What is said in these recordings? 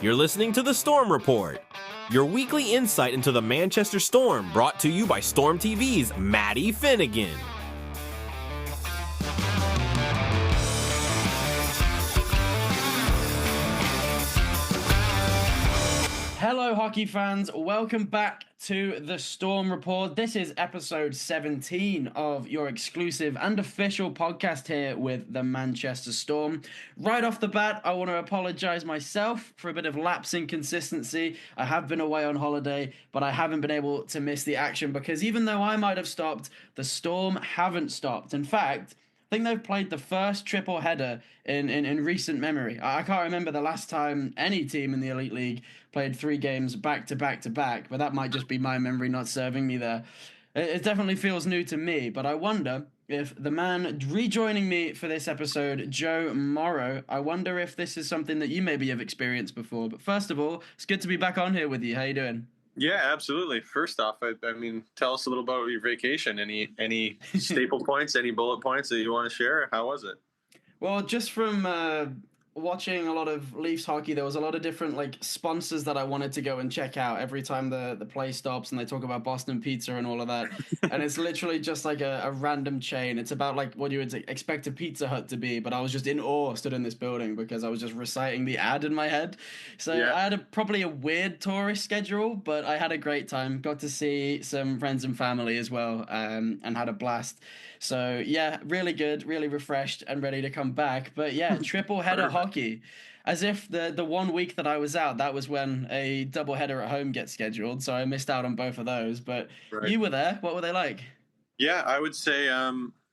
You're listening to the Storm Report, your weekly insight into the Manchester Storm, brought to you by Storm TV's Matty Finnegan. Hello, hockey fans. Welcome back to the Storm Report. This is episode 17 of your exclusive and official podcast here with the Manchester Storm. Right off the bat, I want to apologize myself for a bit of lapse in consistency. I have been away on holiday, but I haven't been able to miss the action because even though I might have stopped, the Storm haven't stopped. In fact, I think they've played the first triple header in recent memory. I can't remember the last time any team in the Elite League played 3 games back to back to back, but that might just be my memory not serving me there. It definitely feels new to me, but I wonder if the man rejoining me for this episode, Joe Morrow, I wonder if this is something that you maybe have experienced before. But first of all, it's good to be back on here with you. How you doing? Yeah, absolutely. First off, I mean, tell us a little about your vacation. Any staple points, any bullet points that you want to share? How was it? Well, just from watching a lot of Leafs hockey, there was a lot of different sponsors that I wanted to go and check out every time the play stops and they talk about Boston Pizza and all of that. And it's literally just like a random chain. It's about like what you would expect a Pizza Hut to be, but I was just in awe stood in this building because I was just reciting the ad in my head. So yeah. I had probably a weird tourist schedule, but I had a great time. Got to see some friends and family as well, and had a blast. So yeah, really good, really refreshed and ready to come back. But yeah, triple header hockey. As if the 1 week that I was out, that was when a double header at home gets scheduled. So I missed out on both of those. But right. You were there. What were they like? Yeah, I would say,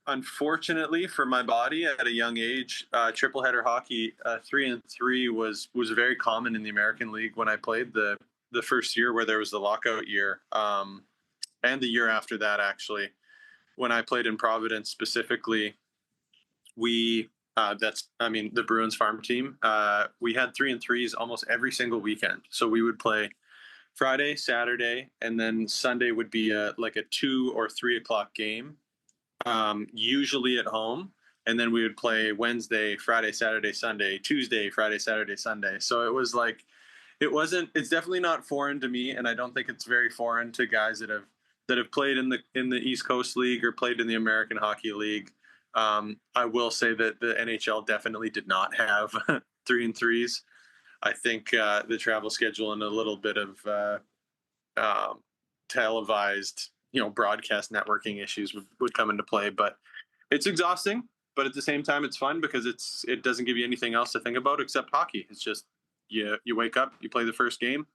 unfortunately for my body at a young age, triple header hockey, 3-3 was very common in the American League when I played the first year where there was the lockout year, and the year after that, actually. When I played in Providence specifically, the Bruins farm team, we had 3-3s almost every single weekend. So we would play Friday, Saturday, and then Sunday would be a 2 or 3 o'clock game, usually at home. And then we would play Wednesday, Friday, Saturday, Sunday, Tuesday, Friday, Saturday, Sunday. So it was it's definitely not foreign to me. And I don't think it's very foreign to guys that have played in the East Coast League or played in the American Hockey League. I will say that the NHL definitely did not have 3-3s. I think the travel schedule and a little bit of televised, broadcast networking issues would come into play. But it's exhausting. But at the same time, it's fun because it doesn't give you anything else to think about except hockey. It's just you wake up, you play the first game,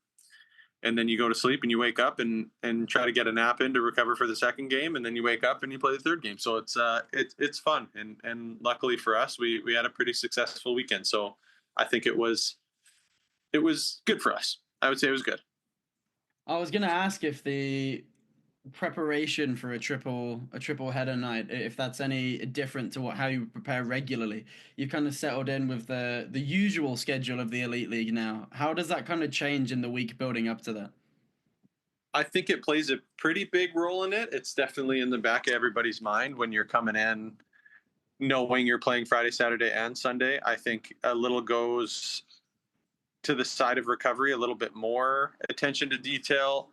and then you go to sleep and you wake up and try to get a nap in to recover for the second game. And then you wake up and you play the third game. So it's fun. And luckily for us, we had a pretty successful weekend. So I think it was good for us. I would say it was good. I was going to ask if the preparation for a triple header night, if that's any different to how you prepare regularly. You've kind of settled in with the usual schedule of the Elite League now. How does that kind of change in the week building up to that? I think it plays a pretty big role in it. It's definitely in the back of everybody's mind when you're coming in knowing you're playing Friday, Saturday, and Sunday. I think a little goes to the side of recovery, a little bit more attention to detail.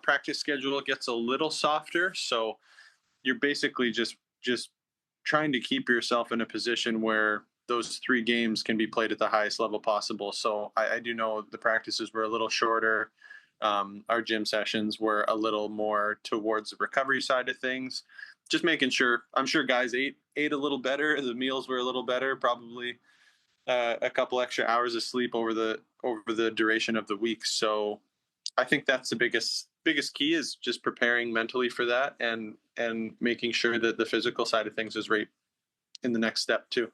Practice schedule gets a little softer, so you're basically just trying to keep yourself in a position where those 3 games can be played at the highest level possible. So I do know the practices were a little shorter. Our gym sessions were a little more towards the recovery side of things. Just making sure, I'm sure guys ate a little better. The meals were a little better, probably a couple extra hours of sleep over the duration of the week. So I think that's the biggest key is just preparing mentally for that and making sure that the physical side of things is right in the next step too.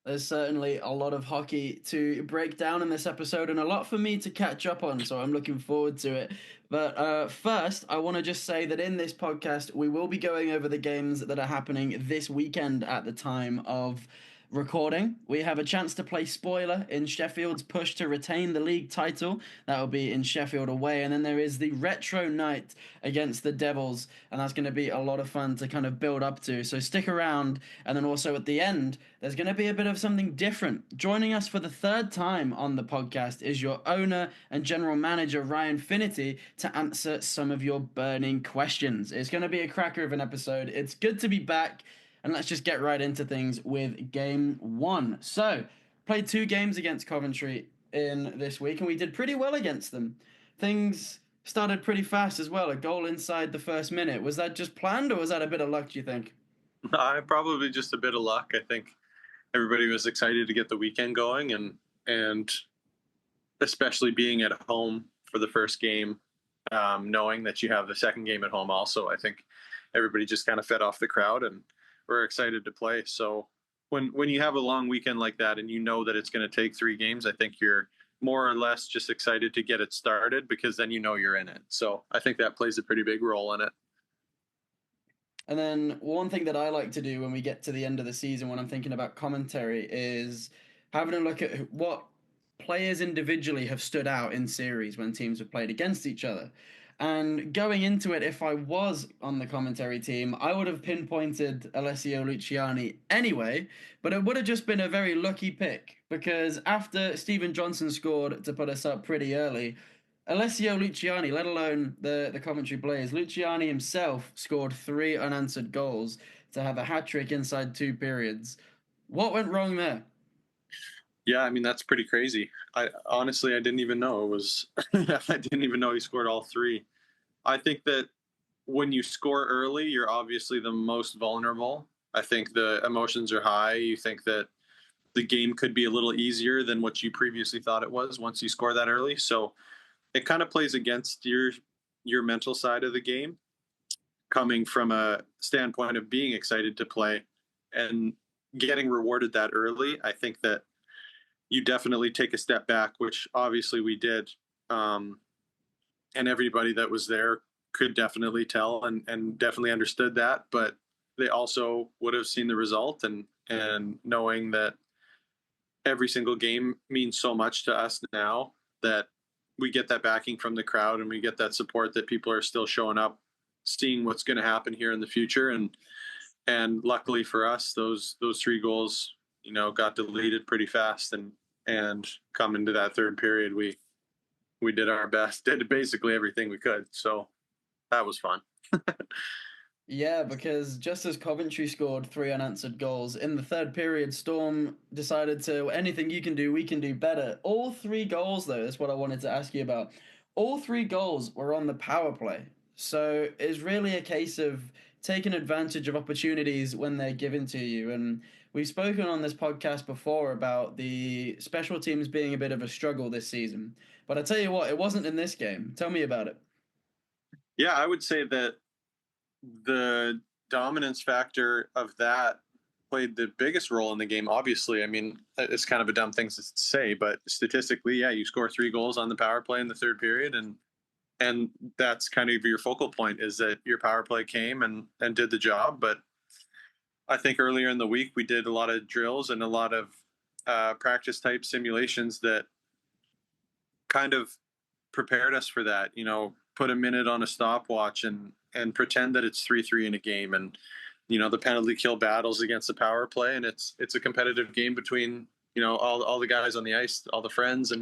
There's certainly a lot of hockey to break down in this episode and a lot for me to catch up on, so I'm looking forward to it. But first, I want to just say that in this podcast, we will be going over the games that are happening this weekend at the time of recording, we have a chance to play spoiler in Sheffield's push to retain the league title. That will be in Sheffield away. And then there is the retro night against the Devils, and that's going to be a lot of fun to kind of build up to. So stick around. And then also at the end, there's going to be a bit of something different. Joining us for the third time on the podcast is your owner and general manager, Ryan Finnerty, to answer some of your burning questions. It's going to be a cracker of an episode. It's good to be back. And let's just get right into things with game one. So, played 2 games against Coventry in this week, and we did pretty well against them. Things started pretty fast as well. A goal inside the first minute. Was that just planned, or was that a bit of luck, do you think? Probably just a bit of luck. I think everybody was excited to get the weekend going, and especially being at home for the first game, knowing that you have the second game at home also. I think everybody just kind of fed off the crowd, and we're excited to play. So when you have a long weekend like that and you know that it's going to take 3 games, I think you're more or less just excited to get it started, because then you know you're in it. So I think that plays a pretty big role in it. And then one thing that I like to do when we get to the end of the season, when I'm thinking about commentary, is having a look at what players individually have stood out in series when teams have played against each other. And going into it, if I was on the commentary team, I would have pinpointed Alessio Luciani anyway, but it would have just been a very lucky pick, because after Stephen Johnson scored to put us up pretty early, Alessio Luciani, let alone the Coventry Blaze, Luciani himself scored 3 unanswered goals to have a hat-trick inside 2 periods. What went wrong there? Yeah, I mean, that's pretty crazy. I honestly, I didn't even know it was, I didn't even know he scored all 3. I think that when you score early, you're obviously the most vulnerable. I think the emotions are high. You think that the game could be a little easier than what you previously thought it was once you score that early. So it kind of plays against your mental side of the game, coming from a standpoint of being excited to play and getting rewarded that early. I think that you definitely take a step back, which obviously we did. And everybody that was there could definitely tell and definitely understood that, but they also would have seen the result, and knowing that every single game means so much to us now, that we get that backing from the crowd and we get that support, that people are still showing up, seeing what's going to happen here in the future. And luckily for us, those 3 goals, got deleted pretty fast, and come into that third period, we did our best, did basically everything we could. So that was fun. Yeah, because just as Coventry scored 3 unanswered goals, in the third period, Storm decided to, anything you can do, we can do better. All 3 goals, though, is what I wanted to ask you about. All 3 goals were on the power play. So it's really a case of taking advantage of opportunities when they're given to you. And we've spoken on this podcast before about the special teams being a bit of a struggle this season. But I tell you what, it wasn't in this game. Tell me about it. Yeah, I would say that the dominance factor of that played the biggest role in the game. Obviously, I mean, it's kind of a dumb thing to say, but statistically, yeah, you score 3 goals on the power play in the third period, and that's kind of your focal point, is that your power play came and did the job. But I think earlier in the week we did a lot of drills and a lot of practice type simulations that kind of prepared us for that. Put a minute on a stopwatch and pretend that it's 3-3 in a game, and the penalty kill battles against the power play, and it's a competitive game between all the guys on the ice, all the friends,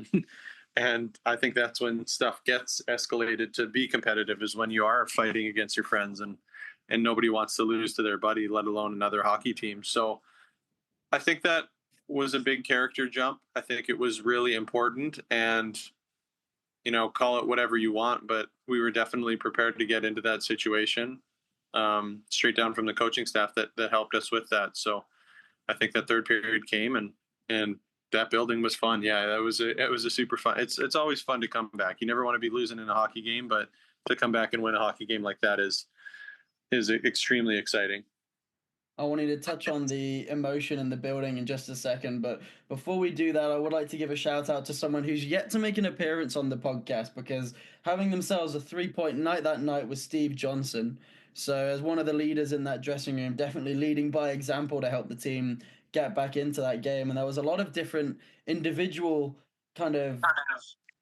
and I think that's when stuff gets escalated to be competitive, is when you are fighting against your friends, and nobody wants to lose to their buddy, let alone another hockey team. So I think that was a big character jump. I think it was really important, and call it whatever you want, but we were definitely prepared to get into that situation, straight down from the coaching staff that helped us with that. So I think that third period came, and that building was fun. Yeah, it was a super fun. It's always fun to come back. You never want to be losing in a hockey game, but to come back and win a hockey game like that is extremely exciting. I wanted to touch on the emotion in the building in just a second, but before we do that, I would like to give a shout out to someone who's yet to make an appearance on the podcast, because having themselves a 3-point night that night was Steve Johnson. So as one of the leaders in that dressing room, definitely leading by example to help the team get back into that game. And there was a lot of different individual kind of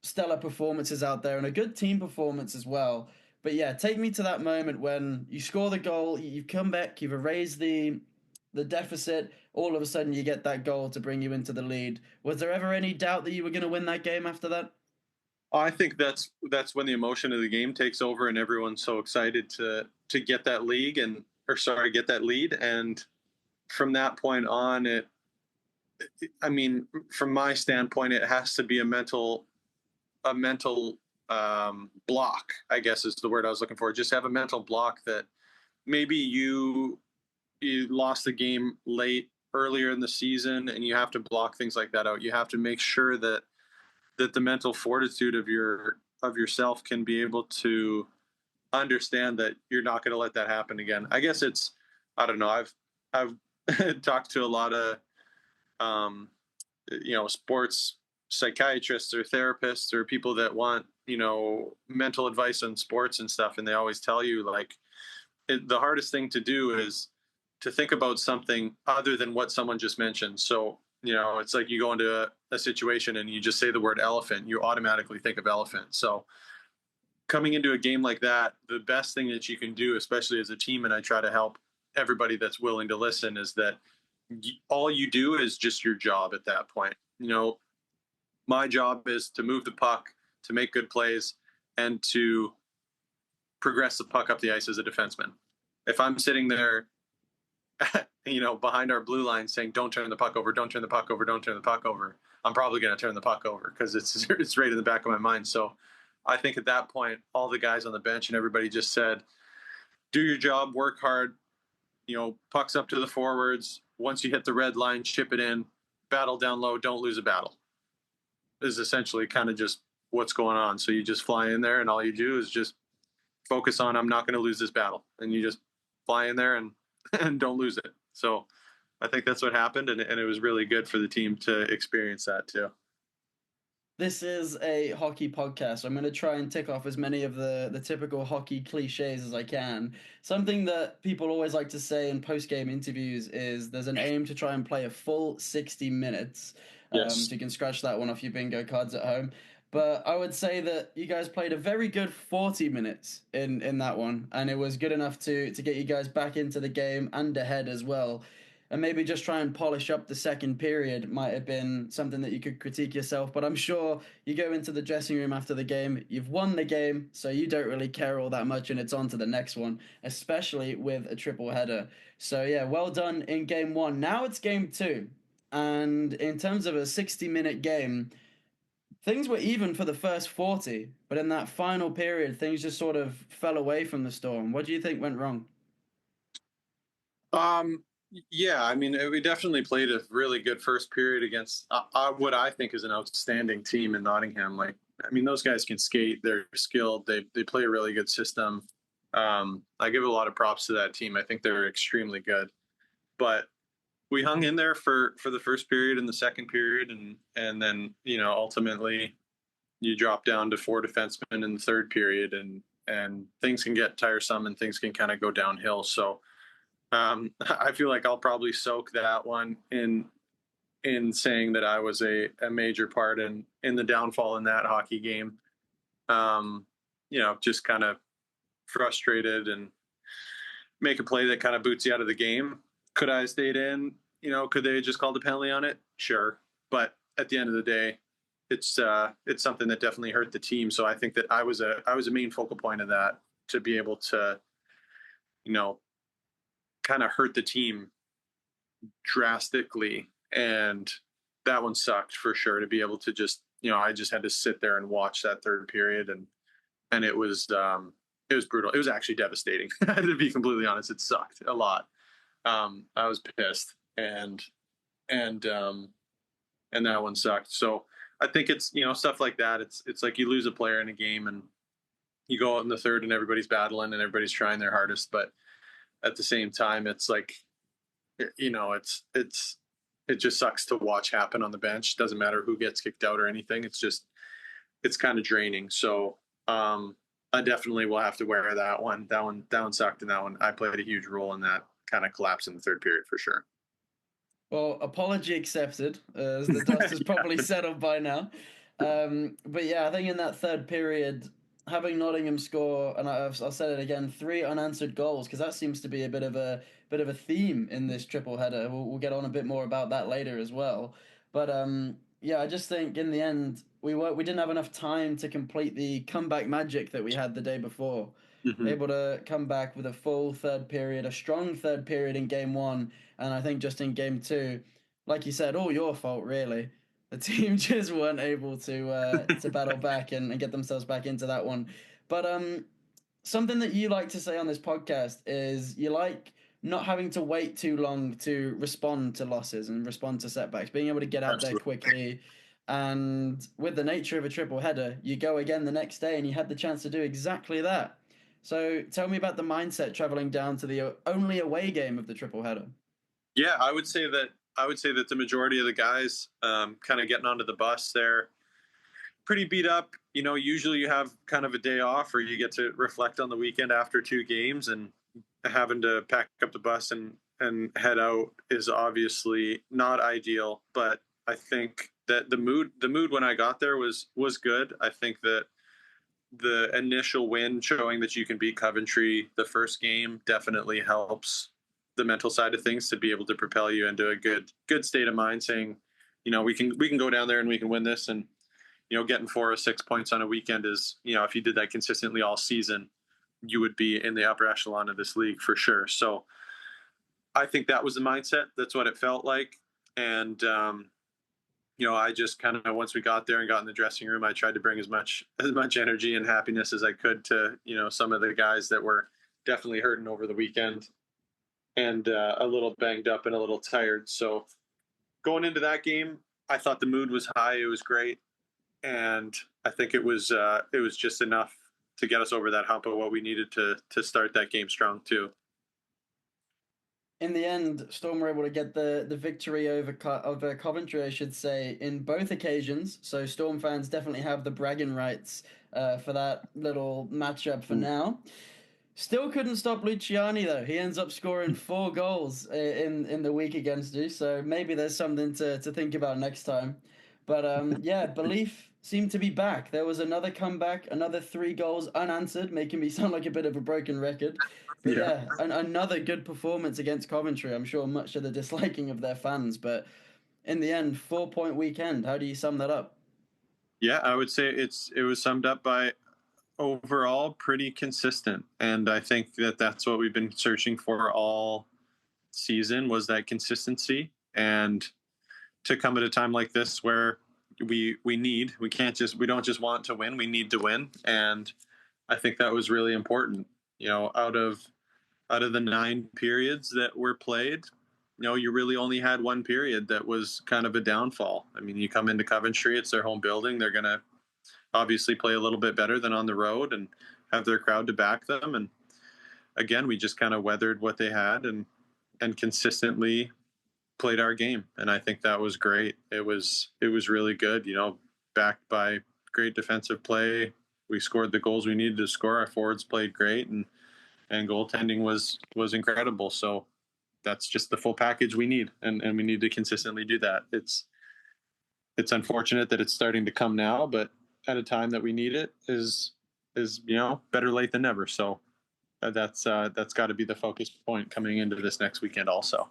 stellar performances out there and a good team performance as well. But yeah, take me to that moment when you score the goal, you've come back, you've erased the deficit, all of a sudden you get that goal to bring you into the lead. Was there ever any doubt that you were going to win that game after that? I think that's when the emotion of the game takes over and everyone's so excited to get that get that lead. And from that point on, I mean, from my standpoint, it has to be a mental block, I guess is the word I was looking for. Just have a mental block that maybe you lost the game late earlier in the season and you have to block things like that out. You have to make sure that the mental fortitude of yourself can be able to understand that you're not going to let that happen again. I guess I don't know. I've talked to a lot of sports psychiatrists or therapists or people that want mental advice on sports and stuff, and they always tell you like the hardest thing to do is to think about something other than what someone just mentioned. So it's like you go into a situation and you just say the word elephant, you automatically think of elephant. So coming into a game like that, the best thing that you can do, especially as a team, and I try to help everybody that's willing to listen, is that all you do is just your job at that point. My job is to move the puck, to make good plays, and to progress the puck up the ice as a defenseman. If I'm sitting there, behind our blue line saying, don't turn the puck over, don't turn the puck over, don't turn the puck over, I'm probably going to turn the puck over because it's right in the back of my mind. So I think at that point, all the guys on the bench and everybody just said, do your job, work hard, pucks up to the forwards. Once you hit the red line, chip it in, battle down low, don't lose a battle. Is essentially kind of just what's going on. So you just fly in there and all you do is just focus on, I'm not going to lose this battle. And you just fly in there and don't lose it. So I think that's what happened. And it was really good for the team to experience that too. This is a hockey podcast. I'm going to try and tick off as many of the typical hockey cliches as I can. Something that people always like to say in post-game interviews is there's an aim to try and play a full 60 minutes. Yes. So you can scratch that one off your bingo cards at home. But I would say that you guys played a very good 40 minutes in that one. And it was good enough to get you guys back into the game and ahead as well. And maybe just try and polish up the second period might have been something that you could critique yourself. But I'm sure you go into the dressing room after the game, you've won the game, so you don't really care all that much, and it's on to the next one, especially with a triple header. So yeah, well done in game one. Now it's game two. And in terms of a 60-minute game, things were even for the first 40, but in that final period, things just sort of fell away from the Storm. What do you think went wrong? Yeah, I mean, we definitely played a really good first period against what I think is an outstanding team in Nottingham. Like, I mean, those guys can skate. They're skilled. They play a really good system. I give a lot of props to that team. I think they're extremely good. But we hung in there for the first period and the second period, and then ultimately you drop down to 4 defensemen in the third period, and things can get tiresome and things can kind of go downhill. So. I feel like I'll probably soak that one in saying that I was a major part in the downfall in that hockey game. Just kind of frustrated and make a play that kind of boots you out of the game. Could I have stayed in? Could they have just called a penalty on it? Sure. But at the end of the day, it's something that definitely hurt the team. So I think that I was a main focal point of that, to be able to, kind of hurt the team drastically. And that one sucked for sure, to be able to just, I just had to sit there and watch that third period, and it was brutal. It was actually devastating. To be completely honest, it sucked a lot. I was pissed, and that one sucked. So I think it's, stuff like that. It's like you lose a player in a game and you go out in the third and everybody's battling and everybody's trying their hardest, but at the same time, it's like, it just sucks to watch happen on the bench. Doesn't matter who gets kicked out or anything. It's kind of draining. So I definitely will have to wear that one. That one sucked, and that one, I played a huge role in that kind of collapse in the third period for sure. Well, apology accepted, as the dust has probably settled by now. But yeah, I think in that third period, having Nottingham score, and I'll say it again, three unanswered goals, because that seems to be a bit of a theme in this triple header. We'll get on a bit more about that later as well. But yeah, I just think in the end we didn't have enough time to complete the comeback magic that we had the day before. Hmm. Able to come back with a full third period, a strong third period in game one, and I think just in game two, like you said, all your fault really. The team just weren't able to battle back and get themselves back into that one. But something that you like to say on this podcast is you like not having to wait too long to respond to losses and respond to setbacks, being able to get out there Absolutely. quickly. And with the nature of a triple header, you go again the next day and you had the chance to do exactly that. So tell me about the mindset traveling down to the only away game of the triple header. Yeah, I would say that the majority of the guys kind of getting onto the bus there pretty beat up. Usually you have kind of a day off or you get to reflect on the weekend after two games, and having to pack up the bus and head out is obviously not ideal. But I think that the mood when I got there was good. I think that the initial win showing that you can beat Coventry the first game definitely helps the mental side of things to be able to propel you into a good state of mind, saying, we can go down there and we can win this. And getting 4 or 6 points on a weekend is, if you did that consistently all season, you would be in the upper echelon of this league for sure. So I think that was the mindset. That's what it felt like. And I just kind of, once we got there and got in the dressing room, I tried to bring as much energy and happiness as I could to some of the guys that were definitely hurting over the weekend and a little banged up and a little tired. So going into that game, I thought the mood was high. It was great, and I think it was just enough to get us over that hump of what we needed to start that game strong too. In the end, Storm were able to get the victory over Coventry, I should say, in both occasions. So Storm fans definitely have the bragging rights for that little matchup for now. Still couldn't stop Luciani though. He ends up scoring 4 goals in the week against you. So maybe there's something to think about next time. But yeah, belief seemed to be back. There was another comeback, another 3 goals unanswered, making me sound like a bit of a broken record. But Yeah. yeah, another good performance against Coventry. I'm sure much to the disliking of their fans, but in the end, 4 point weekend. How do you sum that up? Yeah, I would say it was summed up by overall pretty consistent, and I think that that's what we've been searching for all season, was that consistency. And to come at a time like this where we don't just want to win, we need to win. And I think that was really important. Out of the 9 periods that were played, you really only had one period that was kind of a downfall. I mean, you come into Coventry, it's their home building, they're going to obviously play a little bit better than on the road and have their crowd to back them. And again, we just kind of weathered what they had and consistently played our game. And I think that was great. It was really good, backed by great defensive play. We scored the goals we needed to score. Our forwards played great, and goaltending was incredible. So that's just the full package we need, and we need to consistently do that. It's unfortunate that it's starting to come now, but at a time that we need it is better late than never. So that's got to be the focus point coming into this next weekend also.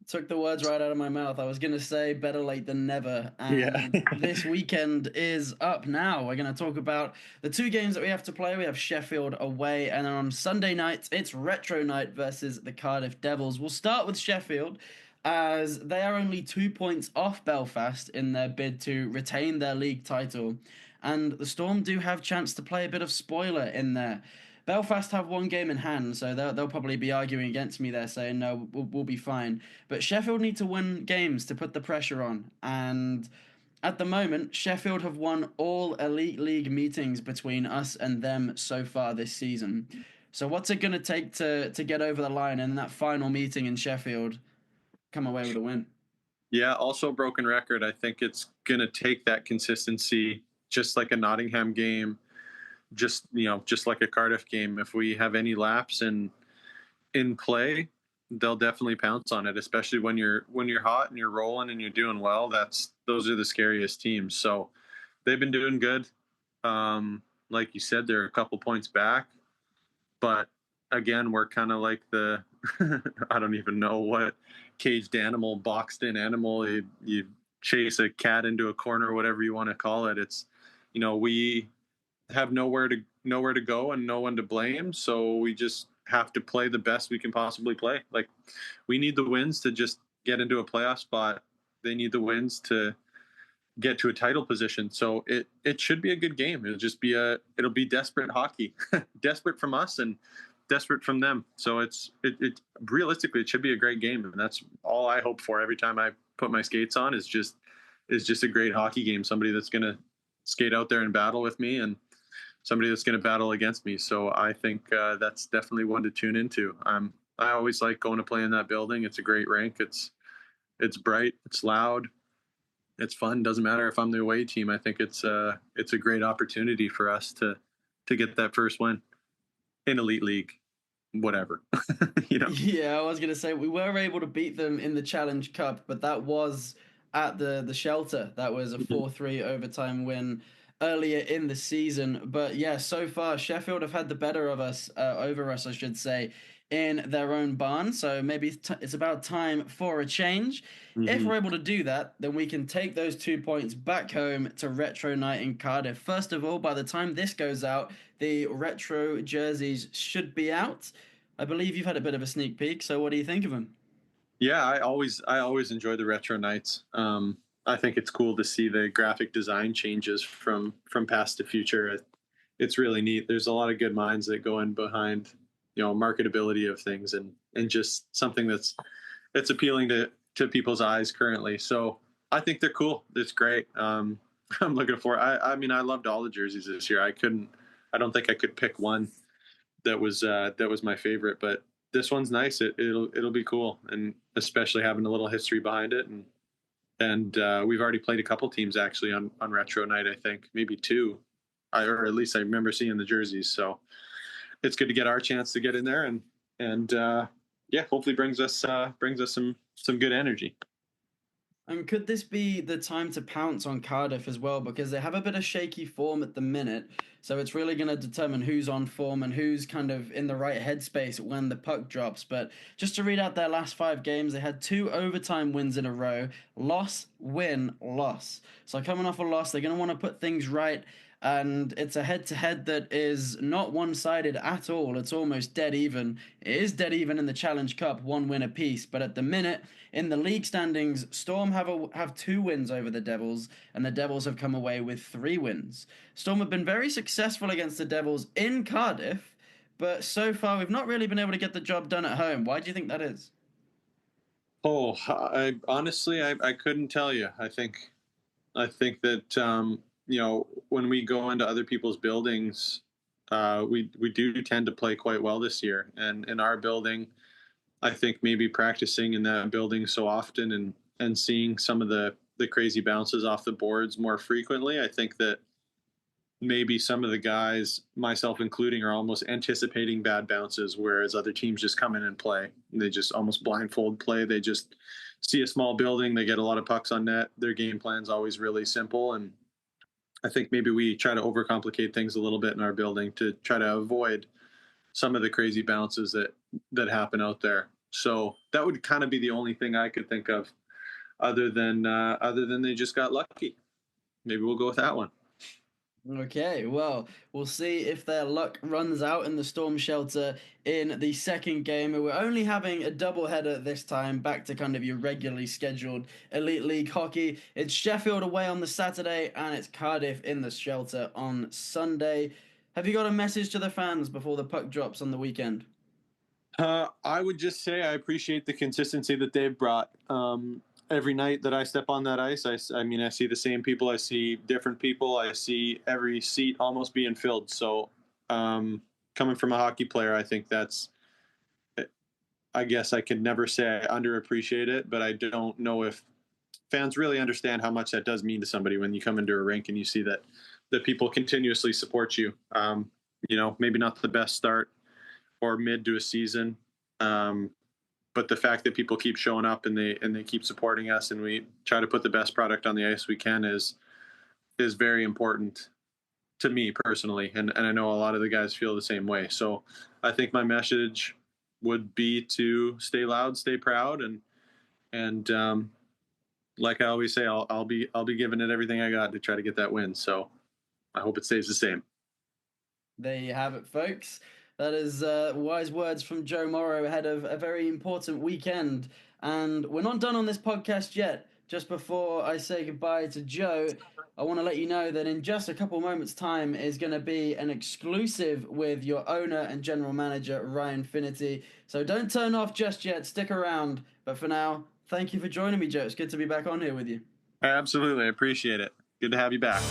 Took the words right out of my mouth. I was going to say better late than never. Yeah. And this weekend is up now. We're going to talk about the 2 games that we have to play. We have Sheffield away, and then on Sunday night, it's Retro Night versus the Cardiff Devils. We'll start with Sheffield, as they are only 2 points off Belfast in their bid to retain their league title. And the Storm do have chance to play a bit of spoiler in there. Belfast have 1 game in hand, so they'll probably be arguing against me there, saying no, we'll be fine. But Sheffield need to win games to put the pressure on, and at the moment, Sheffield have won all Elite League meetings between us and them so far this season. So what's it going to take to get over the line and in that final meeting in Sheffield come away with a win? Yeah, also broken record. I think it's going to take that consistency, just like a Nottingham game, just like a Cardiff game. If we have any lapse in play, they'll definitely pounce on it, especially when you're hot and you're rolling and you're doing well. Those are the scariest teams. So they've been doing good. Like you said, they're a couple points back, but again, we're kind of like the I don't even know what caged animal, boxed in animal. You chase a cat into a corner, whatever you want to call it. It's, we have nowhere to go and no one to blame, so we just have to play the best we can possibly play. Like, we need the wins to just get into a playoff spot. They need the wins to get to a title position. So it should be a good game. It'll be desperate hockey, desperate from us and desperate from them. So it realistically, it should be a great game, and that's all I hope for every time I put my skates on is just a great hockey game. Somebody that's going to skate out there and battle with me, and somebody that's going to battle against me. So I think that's definitely one to tune into. I always like going to play in that building. It's a great rink. It's bright. It's loud. It's fun. Doesn't matter if I'm the away team. I think it's a great opportunity for us to get that first win in Elite League, whatever. Yeah, I was gonna say we were able to beat them in the Challenge Cup, but that was at the Shelter. That was a 4-3 overtime win earlier in the season. But yeah, so far Sheffield have had the better of us, over us, I should say, in their own barn. So maybe it's about time for a change. If we're able to do that, then we can take those 2 points back home to Retro Night in Cardiff. First of all, by the time this goes out, the retro jerseys should be out. I believe you've had a bit of a sneak peek, so what do you think of them? Yeah, I always enjoy the retro nights. I think it's cool to see the graphic design changes from past to future. It's really neat. There's a lot of good minds that go in behind, marketability of things, and just something that's appealing to people's eyes currently. So I think they're cool. It's great. I'm looking for. I mean, I loved all the jerseys this year. I don't think I could pick one that was my favorite, but this one's nice. It'll be cool, and especially having a little history behind it. And we've already played a couple teams actually on retro night. I think maybe two, or at least I remember seeing the jerseys. So it's good to get our chance to get in there, and yeah, hopefully brings us some good energy. And could this be the time to pounce on Cardiff as well? Because they have a bit of shaky form at the minute. So it's really going to determine who's on form and who's kind of in the right headspace when the puck drops. But just to read out their last 5 games, they had 2 overtime wins in a row. Loss, win, loss. So coming off a loss, they're going to want to put things right. And it's a head-to-head that is not one-sided at all. It's almost dead even. It is dead even in the Challenge Cup, 1 win apiece. But at the minute, in the league standings, Storm have 2 wins over the Devils, and the Devils have come away with 3 wins. Storm have been very successful against the Devils in Cardiff, but so far we've not really been able to get the job done at home. Why do you think that is? Oh, honestly, I couldn't tell you. I think that when we go into other people's buildings, we do tend to play quite well this year. And in our building, I think maybe practicing in that building so often and seeing some of the crazy bounces off the boards more frequently, I think that maybe some of the guys, myself including, are almost anticipating bad bounces, whereas other teams just come in and play. They just almost blindfold play. They just see a small building, they get a lot of pucks on net. Their game plan's always really simple, and I think maybe we try to overcomplicate things a little bit in our building to try to avoid some of the crazy bounces that happen out there. So that would kind of be the only thing I could think of, other than they just got lucky. Maybe we'll go with that one. Okay, well, we'll see if their luck runs out in the Storm Shelter in the second game. We're only having a doubleheader this time, back to kind of your regularly scheduled Elite League hockey. It's Sheffield away on the Saturday, and it's Cardiff in the Shelter on Sunday. Have you got a message to the fans before the puck drops on the weekend? I would just say I appreciate the consistency that they've brought. Every night that I step on that ice, I mean, I see the same people. I see different people. I see every seat almost being filled. So coming from a hockey player, I think I guess I could never say I underappreciate it, but I don't know if fans really understand how much that does mean to somebody when you come into a rink and you see that people continuously support you. Maybe not the best start or mid to a season. but the fact that people keep showing up and they keep supporting us, and we try to put the best product on the ice we can is very important to me personally, and I know a lot of the guys feel the same way. So I think my message would be to stay loud, stay proud, and like I always say, I'll be giving it everything I got to try to get that win. So I hope it stays the same. There you have it, folks. That is wise words from Joe Morrow ahead of a very important weekend. And we're not done on this podcast yet. Just before I say goodbye to Joe, I want to let you know that in just a couple moments' time is going to be an exclusive with your owner and general manager, Ryan Finnerty. So don't turn off just yet. Stick around. But for now, thank you for joining me, Joe. It's good to be back on here with you. Absolutely. I appreciate it. Good to have you back.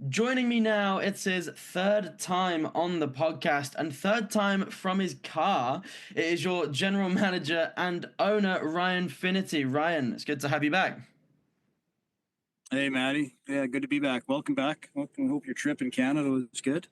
Joining me now, it's his third time on the podcast and third time from his car. It is your general manager and owner, Ryan Finnerty. Ryan, it's good to have you back. Hey, Matty. Yeah, good to be back. Welcome back. Welcome. Hope your trip in Canada was good.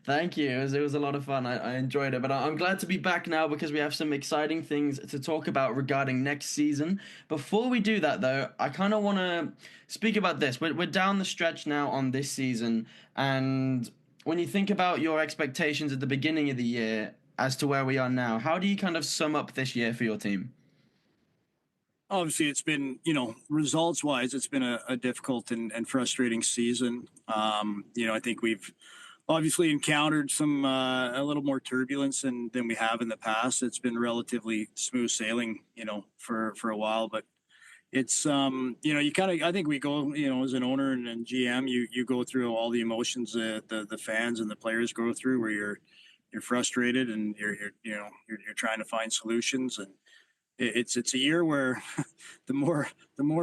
Thank you. It was a lot of fun. I enjoyed it. But I'm glad to be back now because we have some exciting things to talk about regarding next season. Before we do that, though, I kind of want to speak about this. We're down the stretch now on this season. And when you think about your expectations at the beginning of the year as to where we are now, how do you kind of sum up this year for your team? Obviously, it's been, results-wise, it's been a difficult and frustrating season. I think we've obviously encountered some a little more turbulence than we have in the past. It's been relatively smooth sailing, for a while, but it's you kind of, I think we go, as an owner and GM, you go through all the emotions that the fans and the players go through, where you're frustrated and you're trying to find solutions. And it's a year where the more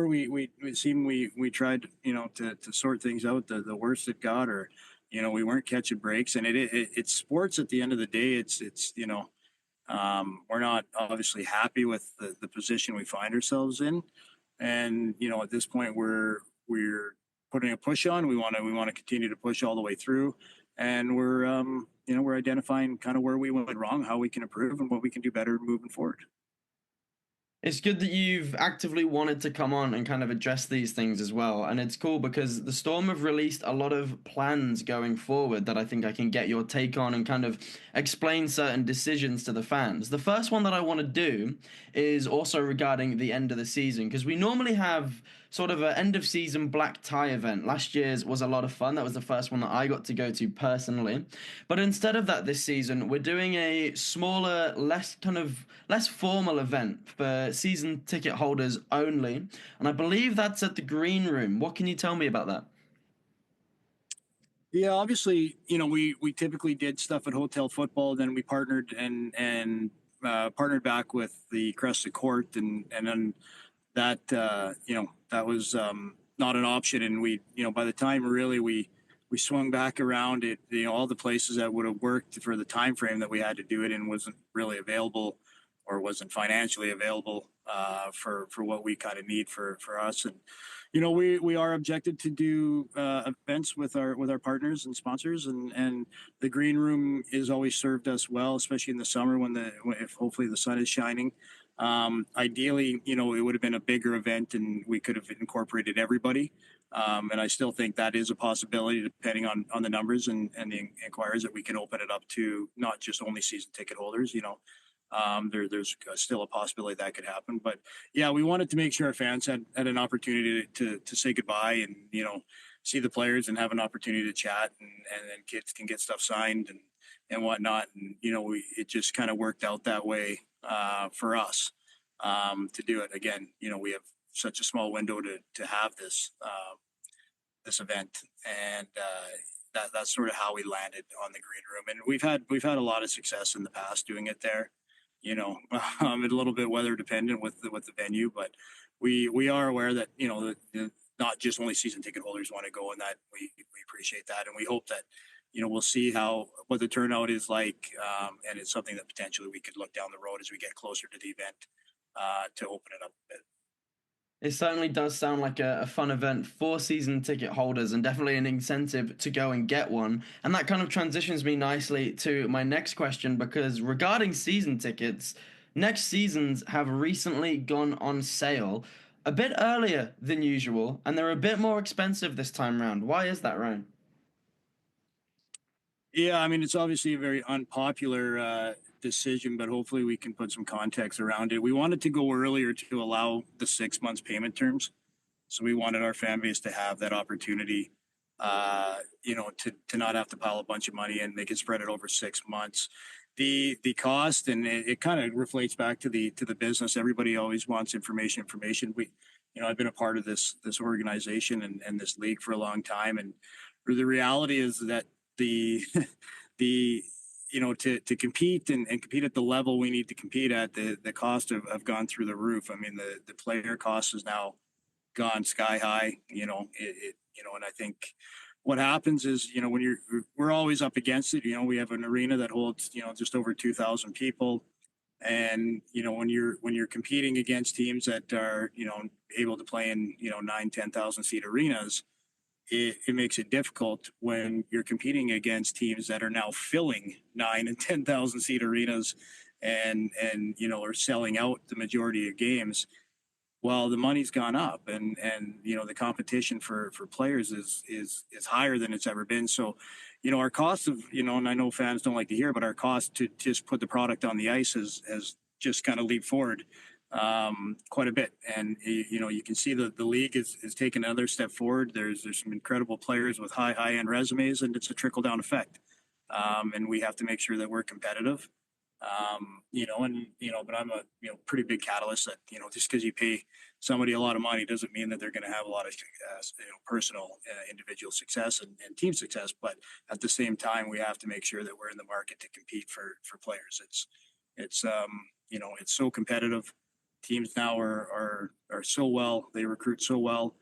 we tried, to sort things out, the worse it got, or we weren't catching breaks. And it's sports at the end of the day. It's we're not obviously happy with the position we find ourselves in. And, at this point we're putting a push on. We want to continue to push all the way through. And we're identifying kind of where we went wrong, how we can improve, and what we can do better moving forward. It's good that you've actively wanted to come on and kind of address these things as well. And it's cool because the Storm have released a lot of plans going forward that I think I can get your take on and kind of explain certain decisions to the fans. The first one that I want to do is also regarding the end of the season, because we normally have sort of an end of season black tie event. Last year's was a lot of fun. That was the first one that I got to go to personally. But instead of that this season, we're doing a smaller, less formal event for season ticket holders only. And I believe that's at the Green Room. What can you tell me about that? Yeah, obviously, we typically did stuff at Hotel Football. Then we partnered and partnered back with the Crescent Court, and then that that was not an option. And we, by the time really we swung back around, it, all the places that would have worked for the time frame that we had to do it in wasn't really available, or wasn't financially available for what we kind of need for us. And we are objected to do events with our partners and sponsors, and the Green Room is always served us well, especially in the summer if hopefully the sun is shining. Ideally, it would have been a bigger event and we could have incorporated everybody. And I still think that is a possibility, depending on the numbers and the inquiries, that we can open it up to not just only season ticket holders. There's still a possibility that could happen. But yeah, we wanted to make sure our fans had an opportunity to say goodbye and, see the players and have an opportunity to chat, and then kids can get stuff signed and whatnot. And, it just kind of worked out that way for us to do it. Again, we have such a small window to have this event, and that's sort of how we landed on the Green Room. And we've had a lot of success in the past doing it there. A little bit weather dependent with the venue, but we are aware that not just only season ticket holders want to go, and that we appreciate that, and we hope that we'll see what the turnout is like, and it's something that potentially we could look down the road as we get closer to the event to open it up a bit. It certainly does sound like a fun event for season ticket holders and definitely an incentive to go and get one. And that kind of transitions me nicely to my next question because regarding season tickets, next seasons have recently gone on sale a bit earlier than usual and they're a bit more expensive this time around. Why is that, Ryan? Yeah, I mean, it's obviously a very unpopular decision, but hopefully we can put some context around it. We wanted to go earlier to allow the 6 months payment terms. So we wanted our fan base to have that opportunity, to not have to pile a bunch of money and they can spread it over 6 months. The cost, and it kind of reflects back to the business. Everybody always wants information. I've been a part of this organization and this league for a long time, and the reality is that the the to compete and compete at the level we need to compete at, the cost have gone through the roof. I mean, the player cost is now gone sky high. And I think what happens is, when we're always up against it. We have an arena that holds, just over 2,000 people, and when you're competing against teams that are, able to play in 9-10,000 seat arenas, it makes it difficult when you're competing against teams that are now filling 9 and 10,000 seat arenas and are selling out the majority of games. Well, the money's gone up, and the competition for players is higher than it's ever been. So, our cost of, and I know fans don't like to hear, but our cost to just put the product on the ice has just kind of leaped forward quite a bit. And you can see that the league is taking another step forward. There's some incredible players with high end resumes, and it's a trickle down effect. And we have to make sure that we're competitive. But I'm a pretty big catalyst that just because you pay somebody a lot of money doesn't mean that they're going to have a lot of personal individual success and team success. But at the same time, we have to make sure that we're in the market to compete for players. It's so competitive. Teams now are so well, they recruit so well.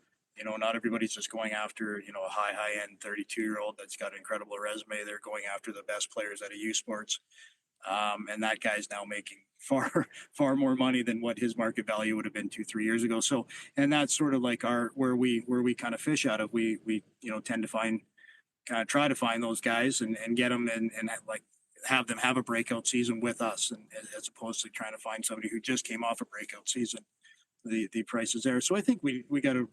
Not everybody's just going after a high end 32-year-old that's got an incredible resume. They're going after the best players out of U Sports. And that guy's now making far more money than what his market value would have been 2-3 years ago. So, and that's sort of like where we kind of fish out of. We tend to try to find those guys and get them and like have them have a breakout season with us, and as opposed to trying to find somebody who just came off a breakout season. The price is there. So I think we got to,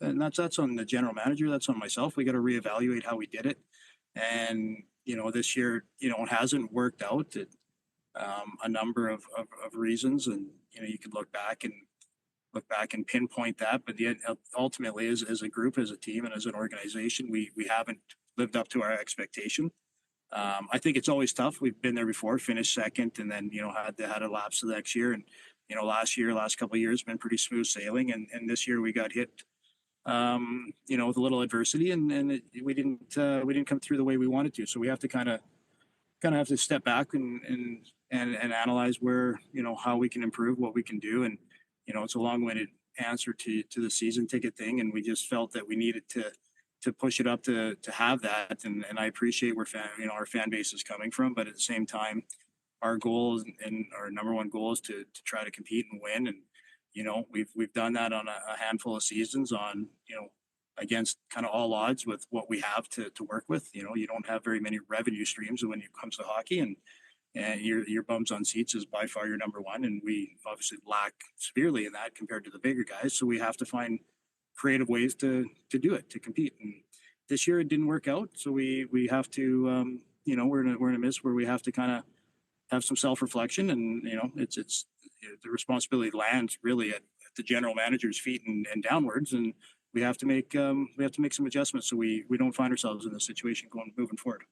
and that's on the general manager, that's on myself. We got to reevaluate how we did it. And this year, it hasn't worked out. A number of reasons, and you could look back and pinpoint that, but ultimately, as a group, as a team, and as an organization, we haven't lived up to our expectation. I think it's always tough. We've been there before, finished second, and then had a lapse the next year, and last couple of years been pretty smooth sailing, and this year we got hit with a little adversity, and we didn't come through the way we wanted to. So we have to kind of have to step back and analyze where, how we can improve, what we can do. And, it's a long-winded answer to the season ticket thing. And we just felt that we needed to push it up to have that. And I appreciate where our fan base is coming from, but at the same time, our goal and our number one goal is to try to compete and win. And, we've done that on a handful of seasons on, against kind of all odds with what we have to work with. You don't have very many revenue streams when it comes to hockey, and your bums on seats is by far your number one. And we obviously lack severely in that compared to the bigger guys. So we have to find creative ways to do it, to compete. And this year it didn't work out. So we have to, we're in a midst where we have to kind of have some self-reflection, and, it's the responsibility lands really at the general manager's feet and downwards. And we have to make some adjustments so we don't find ourselves in this situation moving forward.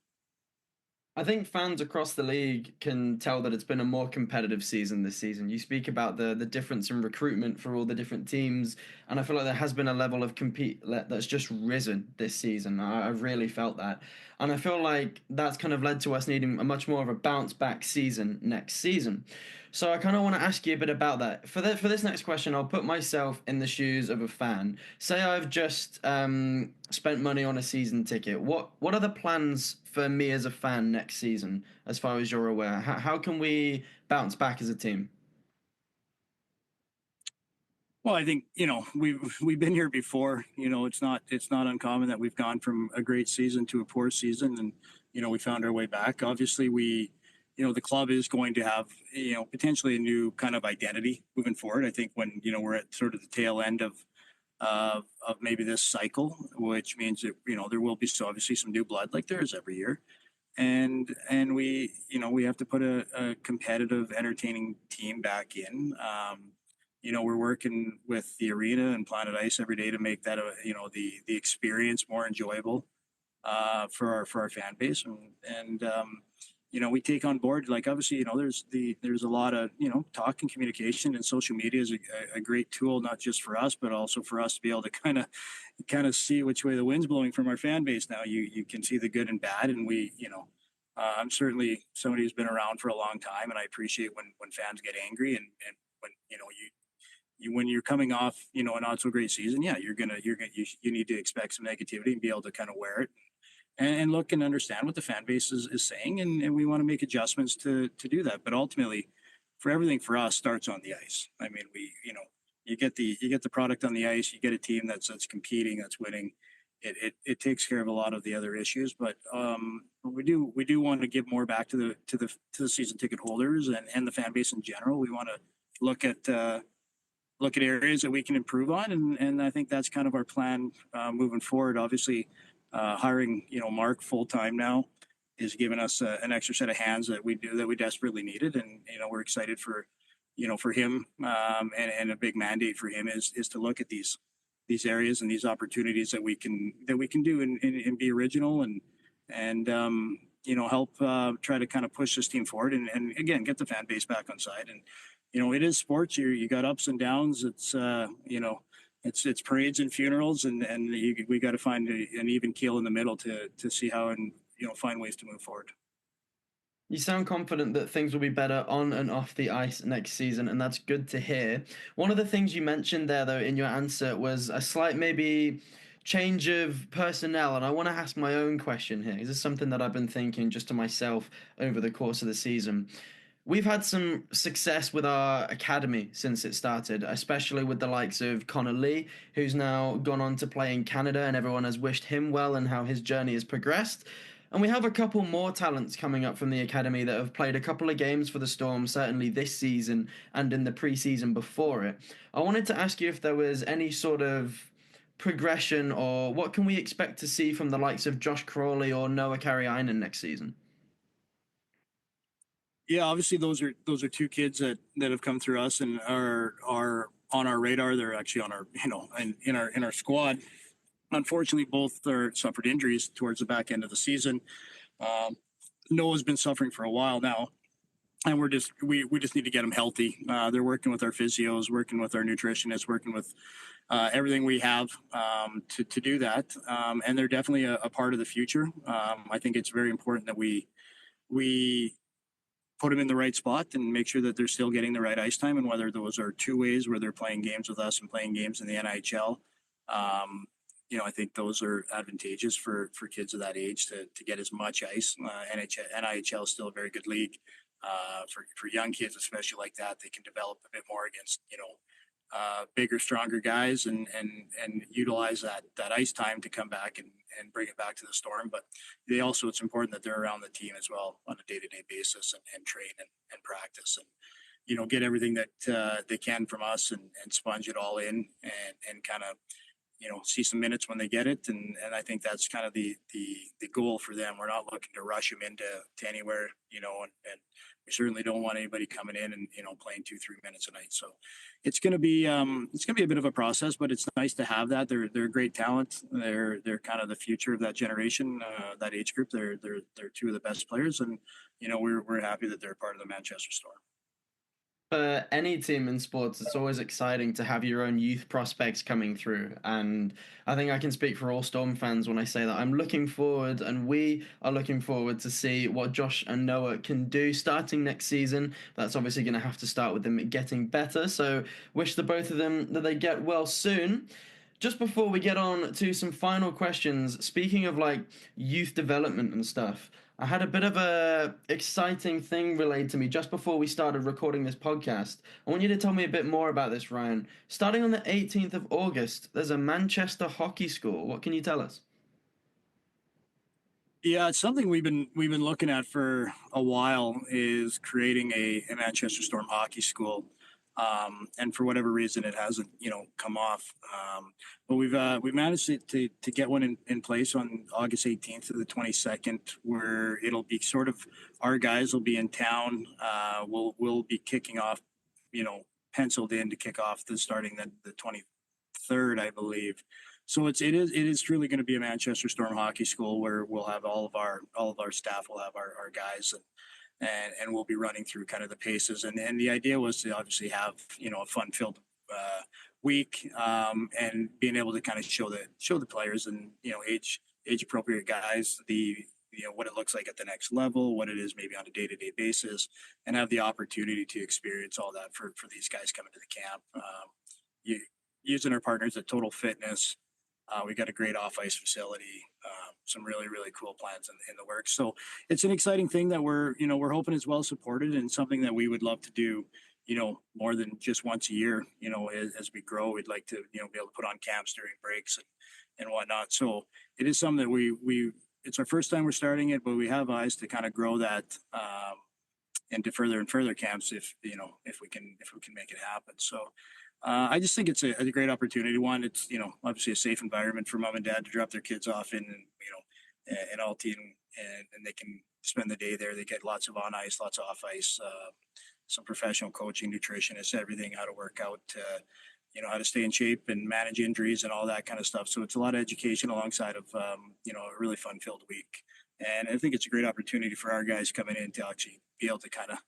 I think fans across the league can tell that it's been a more competitive season this season. You speak about the difference in recruitment for all the different teams, and I feel like there has been a level of compete that's just risen this season. I've really felt that, and I feel like that's kind of led to us needing a much more of a bounce back season next season. So I kind of want to ask you a bit about that. For this next question, I'll put myself in the shoes of a fan. Say I've just spent money on a season ticket. What are the plans for me as a fan next season, as far as you're aware? How can we bounce back as a team? Well, I think we've been here before. It's not uncommon that we've gone from a great season to a poor season, and we found our way back. Obviously, the club is going to have potentially a new kind of identity moving forward. I think when we're at sort of the tail end of maybe this cycle, which means that there will be obviously some new blood like there is every year, and we have to put a competitive, entertaining team back in. We're working with the arena and Planet Ice every day to make that the experience more enjoyable for our fan base, and we take on board, like, obviously there's a lot of talk and communication, and social media is a great tool, not just for us but also for us to be able to kind of see which way the wind's blowing from our fan base. Now you can see the good and bad, and I'm certainly somebody who's been around for a long time, and I appreciate when fans get angry, and when when you're coming off a not so great season. Yeah, you need to expect some negativity and be able to kind of wear it and look and understand what the fan base is saying, and we want to make adjustments to do that. But ultimately, for everything for us starts on the ice. I mean, you get the product on the ice, you get a team that's competing, that's winning. It takes care of a lot of the other issues, but we do want to give more back to the season ticket holders and the fan base in general. We want to look at areas that we can improve on, and I think that's kind of our plan moving forward. Obviously, hiring Mark full time now is giving us an extra set of hands that we desperately needed, and we're excited for him, and a big mandate for him is to look at these areas and these opportunities that we can do and be original, and help try to kind of push this team forward, and again get the fan base back on side. And it is sports. You got ups and downs. It's it's parades and funerals, and we got to find an even keel in the middle to see how, and find ways to move forward. You sound confident that things will be better on and off the ice next season, and that's good to hear. One of the things you mentioned there, though, in your answer was a slight maybe change of personnel, and I want to ask my own question here. This is something that I've been thinking just to myself over the course of the season. We've had some success with our academy since it started, especially with the likes of Connor Lee, who's now gone on to play in Canada, and everyone has wished him well and how his journey has progressed. And we have a couple more talents coming up from the academy that have played a couple of games for the Storm, certainly this season and in the preseason before it. I wanted to ask you if there was any sort of progression, or what can we expect to see from the likes of Josh Crawley or Noah Kariainen next season? Yeah, obviously those are two kids that have come through us and are on our radar. They're actually on our in our squad. Unfortunately, both suffered injuries towards the back end of the season. Noah's been suffering for a while now, and we just need to get him healthy. They're working with our physios, working with our nutritionists, working with everything we have to do that. And they're definitely a part of the future. I think it's very important that we put them in the right spot and make sure that they're still getting the right ice time, and whether those are two ways where they're playing games with us and playing games in the NHL. I think those are advantageous for kids of that age to get as much ice. NIHL is still a very good league for young kids, especially like that. They can develop a bit more against bigger, stronger guys, and utilize that ice time to come back and bring it back to the Storm. But it's important that they're around the team as well on a day-to-day basis, and train and practice, and get everything that they can from us, and sponge it all in, and kind of see some minutes when they get it. And I think that's kind of the goal for them. We're not looking to rush them into anywhere, and we certainly don't want anybody coming in and playing 2-3 minutes a night. So it's going to be a bit of a process, but it's nice to have that. They're a great talent. They're kind of the future of that generation, that age group. They're two of the best players, and we're happy that they're part of the Manchester Storm. For any team in sports, it's always exciting to have your own youth prospects coming through. And I think I can speak for all Storm fans when I say that I'm looking forward, and we are looking forward to see what Josh and Noah can do starting next season. That's obviously going to have to start with them getting better. So wish the both of them that they get well soon. just before we get on to some final questions, speaking of like youth development and stuff, I had a bit of a exciting thing relayed to me just before we started recording this podcast. I want you to tell me a bit more about this, Ryan. Starting on the 18th of August, there's a Manchester hockey school. What can you tell us? Yeah, it's something we've been looking at for a while, is creating a Manchester Storm hockey school. And for whatever reason, it hasn't, come off. But we've managed to get one in place on August 18th to the 22nd, where it'll be sort of, our guys will be in town. We'll be kicking off, penciled in to kick off starting the 23rd, I believe. So it is truly going to be a Manchester Storm hockey school, where we'll have all of our staff, will have our guys, and we'll be running through kind of the paces. And the idea was to obviously have, a fun filled week, and being able to kind of show the players, and age appropriate guys, what it looks like at the next level, what it is maybe on a day-to-day basis, and have the opportunity to experience all that for these guys coming to the camp. Using our partners at Total Fitness. We got a great off ice facility, some really, really cool plans in the works. So it's an exciting thing that we're hoping is well supported, and something that we would love to do, more than just once a year. As we grow, we'd like to, be able to put on camps during breaks and whatnot. So it is something that it's our first time we're starting it, but we have eyes to kind of grow that, into further and further camps, if we can make it happen. So I just think it's a great opportunity. One, it's, obviously a safe environment for mom and dad to drop their kids off in, and an Alti, and they can spend the day there. They get lots of on ice, lots of off ice, some professional coaching, nutritionists, everything, how to work out, how to stay in shape and manage injuries and all that kind of stuff. So it's a lot of education alongside of, a really fun filled week. And I think it's a great opportunity for our guys coming in to actually be able to kind of,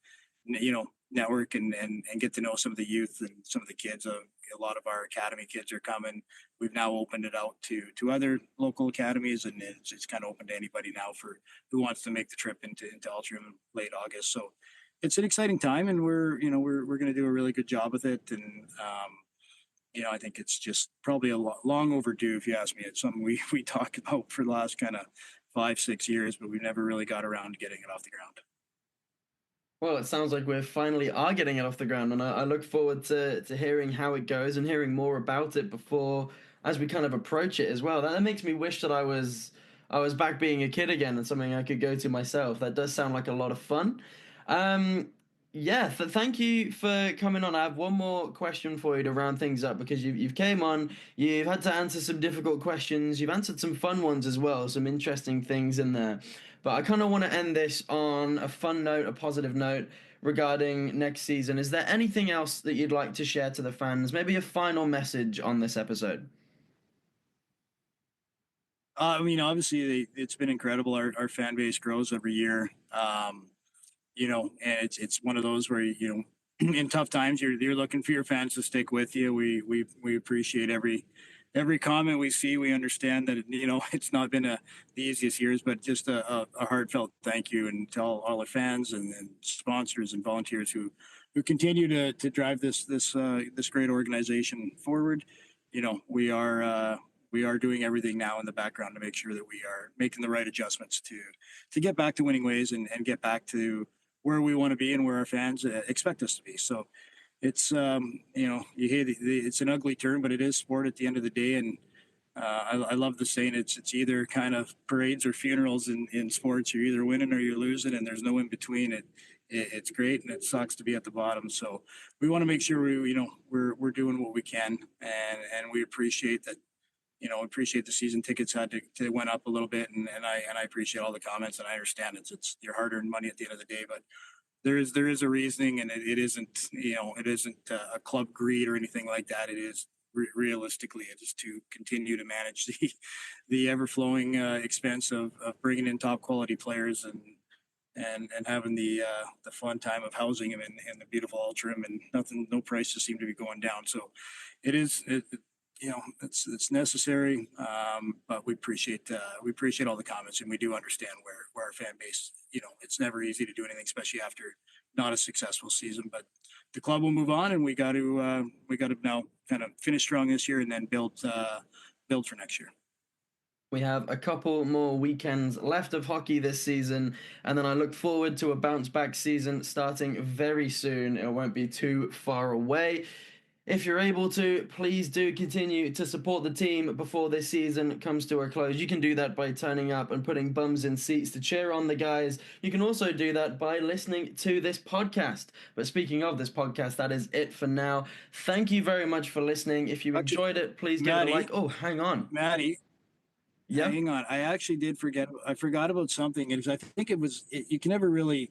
network and get to know some of the youth and some of the kids. A lot of our academy kids are coming. We've now opened it out to other local academies, and it's kind of open to anybody now for who wants to make the trip into Altrincham in late August. So it's an exciting time, and we're going to do a really good job with it. And I think it's just probably long overdue, if you ask me. It's something we talk about for the last kind of 5-6 years, but we've never really got around to getting it off the ground. Well, it sounds like we finally are getting it off the ground, and I look forward to hearing how it goes and hearing more about it before, as we kind of approach it as well. That makes me wish that I was back being a kid again, and something I could go to myself. That does sound like a lot of fun. Um, yeah, thank you for coming on. I have one more question for you to round things up, because you've came on, you've had to answer some difficult questions, you've answered some fun ones as well, some interesting things in there. But I kind of want to end this on a fun note, a positive note regarding next season. Is there anything else that you'd like to share to the fans? Maybe a final message on this episode? Obviously, it's been incredible. Our fan base grows every year. And it's one of those where, in tough times, you're looking for your fans to stick with you. We appreciate every comment we see. We understand that it's not been the easiest years, but just a heartfelt thank you, and to all our fans and sponsors and volunteers who continue to drive this great organization forward. We are doing everything now in the background to make sure that we are making the right adjustments to get back to winning ways, and get back to where we want to be and where our fans expect us to be. So it's, you hear it's an ugly term, but it is sport at the end of the day. And I love the saying, it's either kind of parades or funerals in sports. You're either winning or you're losing, and there's no in between. It's great, and it sucks to be at the bottom. So we want to make sure we're doing what we can, and we appreciate that. Appreciate the season tickets had to went up a little bit, and I appreciate all the comments, and I understand it's your hard-earned money at the end of the day, but there is a reasoning, and it isn't a club greed or anything like that. It is realistically, it is to continue to manage the ever-flowing expense of bringing in top quality players, and having the fun time of housing them in the beautiful Altrincham, and no prices seem to be going down. So it is it's necessary. But we appreciate all the comments, and we do understand where our fan base, it's never easy to do anything, especially after not a successful season. But the club will move on, and we got to now kind of finish strong this year and then build for next year. We have a couple more weekends left of hockey this season, and then I look forward to a bounce-back season starting very soon. It won't be too far away. If you're able to, please do continue to support the team before this season comes to a close. You can do that by turning up and putting bums in seats to cheer on the guys. You can also do that by listening to this podcast. But speaking of this podcast, that is it for now. Thank you very much for listening. If you enjoyed it, please give it a like. Oh, hang on. Maddie. Yeah. Hang on. I actually did forget. I forgot about something. I think you can never really,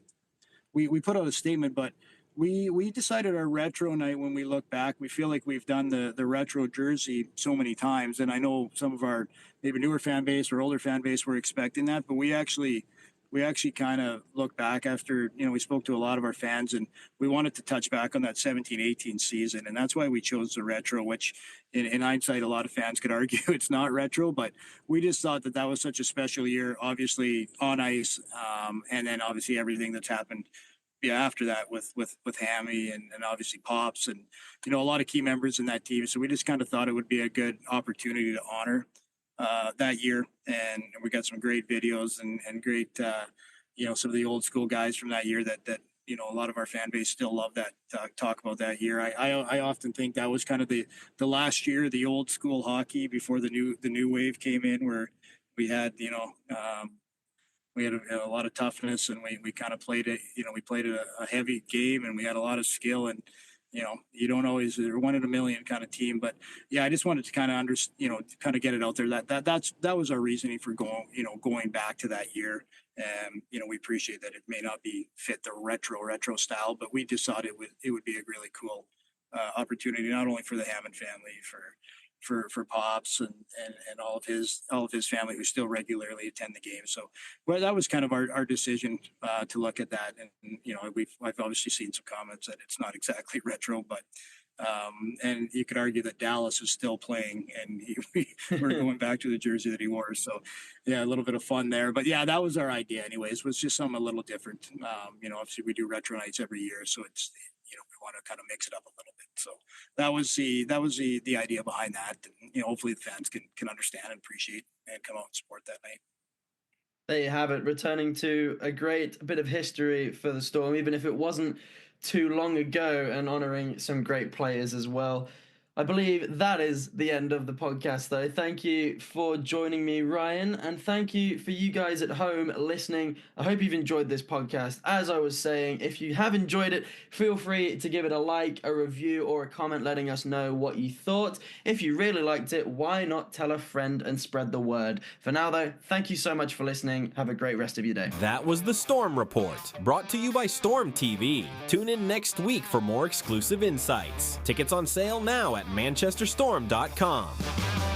we put out a statement, but we decided our retro night, when we look back, we feel like we've done the retro jersey so many times. And I know some of our maybe newer fan base or older fan base were expecting that, but we actually kind of look back after, we spoke to a lot of our fans, and we wanted to touch back on that 17-18 season. And that's why we chose the retro, which in hindsight, a lot of fans could argue it's not retro, but we just thought that was such a special year, obviously on ice. And then obviously everything that's happened after that with Hammy and obviously Pops and, a lot of key members in that team. So we just kind of thought it would be a good opportunity to honor that year. And we got some great videos and great, some of the old school guys from that year that a lot of our fan base still love that, talk about that year. I often think that was kind of the last year, the old school hockey before the new wave came in, where we had, we had a lot of toughness, and we kind of played it, we played a heavy game, and we had a lot of skill, and, you don't always, they're 1 in a million kind of team. But yeah, I just wanted to kind of kind of get it out there that was our reasoning for going back to that year. And, we appreciate that it may not be fit the retro style, but we just thought it would be a really cool opportunity, not only for the Hammond family, for Pops and all of his family who still regularly attend the game. So that was kind of our decision to look at that. And I've obviously seen some comments that it's not exactly retro, but and you could argue that Dallas is still playing, and we're going back to the jersey that he wore. So yeah, a little bit of fun there. But yeah, that was our idea anyways, was just something a little different. Obviously we do retro nights every year, so it's, we want to kind of mix it up a little bit. So that was the idea behind that. And, hopefully the fans can understand and appreciate and come out and support that night. There you have it, returning to a great bit of history for the Storm, even if it wasn't too long ago, and honoring some great players as well. I believe that is the end of the podcast, though. Thank you for joining me, Ryan, and thank you for you guys at home listening. I hope you've enjoyed this podcast. As I was saying, if you have enjoyed it, feel free to give it a like, a review, or a comment letting us know what you thought. If you really liked it, why not tell a friend and spread the word? For now, though, thank you so much for listening. Have a great rest of your day. That was the Storm Report, brought to you by Storm TV. Tune in next week for more exclusive insights. Tickets on sale now at manchesterstorm.com.